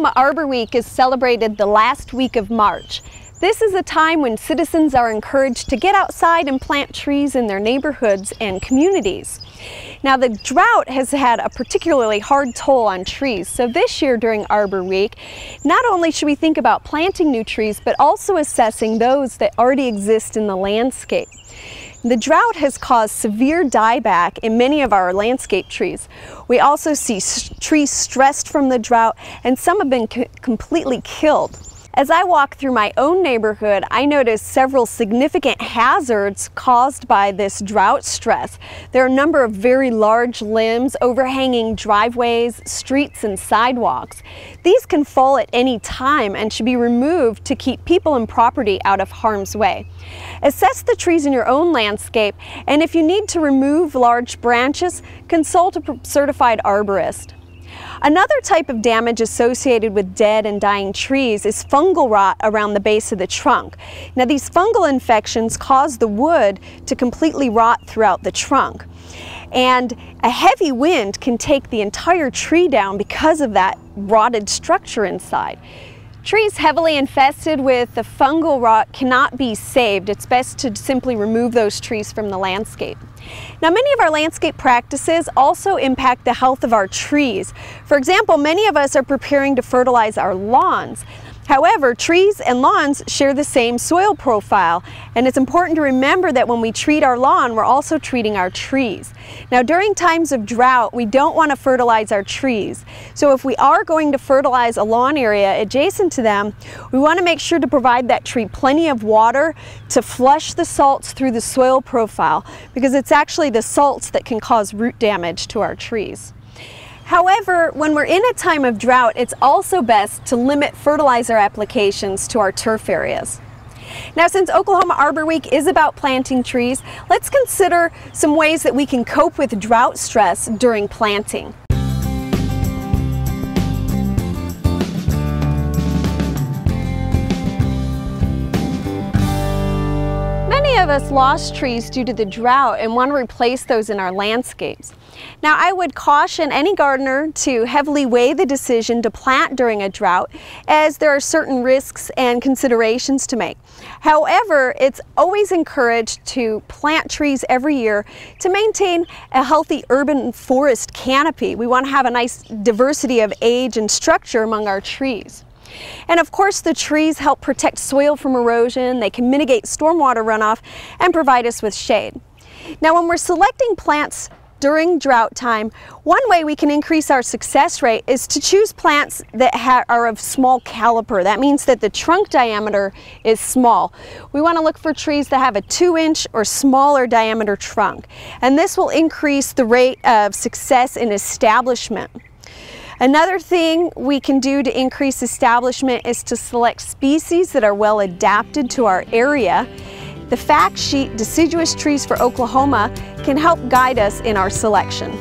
Oklahoma Arbor Week is celebrated the last week of March. This is a time when citizens are encouraged to get outside and plant trees in their neighborhoods and communities. Now, the drought has had a particularly hard toll on trees, so this year during Arbor Week, not only should we think about planting new trees, but also assessing those that already exist in the landscape. The drought has caused severe dieback in many of our landscape trees. We also see trees stressed from the drought, and some have been completely killed. As I walk through my own neighborhood, I notice several significant hazards caused by this drought stress. There are a number of very large limbs overhanging driveways, streets, and sidewalks. These can fall at any time and should be removed to keep people and property out of harm's way. Assess the trees in your own landscape, and if you need to remove large branches, consult a certified arborist. Another type of damage associated with dead and dying trees is fungal rot around the base of the trunk. Now, these fungal infections cause the wood to completely rot throughout the trunk. And a heavy wind can take the entire tree down because of that rotted structure inside. Trees heavily infested with the fungal rot cannot be saved. It's best to simply remove those trees from the landscape. Now, many of our landscape practices also impact the health of our trees. For example, many of us are preparing to fertilize our lawns. However, trees and lawns share the same soil profile, and it's important to remember that when we treat our lawn, we're also treating our trees. Now, during times of drought, we don't want to fertilize our trees. So if we are going to fertilize a lawn area adjacent to them, we want to make sure to provide that tree plenty of water to flush the salts through the soil profile, because it's actually the salts that can cause root damage to our trees. However, when we're in a time of drought, it's also best to limit fertilizer applications to our turf areas. Now, since Oklahoma Arbor Week is about planting trees, let's consider some ways that we can cope with drought stress during planting. Many of us lost trees due to the drought and want to replace those in our landscapes. Now, I would caution any gardener to heavily weigh the decision to plant during a drought, as there are certain risks and considerations to make. However, it's always encouraged to plant trees every year to maintain a healthy urban forest canopy. We want to have a nice diversity of age and structure among our trees. And of course, the trees help protect soil from erosion, they can mitigate stormwater runoff, and provide us with shade. Now, when we're selecting plants during drought time, one way we can increase our success rate is to choose plants that are of small caliper. That means that the trunk diameter is small. We want to look for trees that have a 2-inch or smaller diameter trunk, and this will increase the rate of success in establishment. Another thing we can do to increase establishment is to select species that are well adapted to our area. The fact sheet Deciduous Trees for Oklahoma can help guide us in our selection.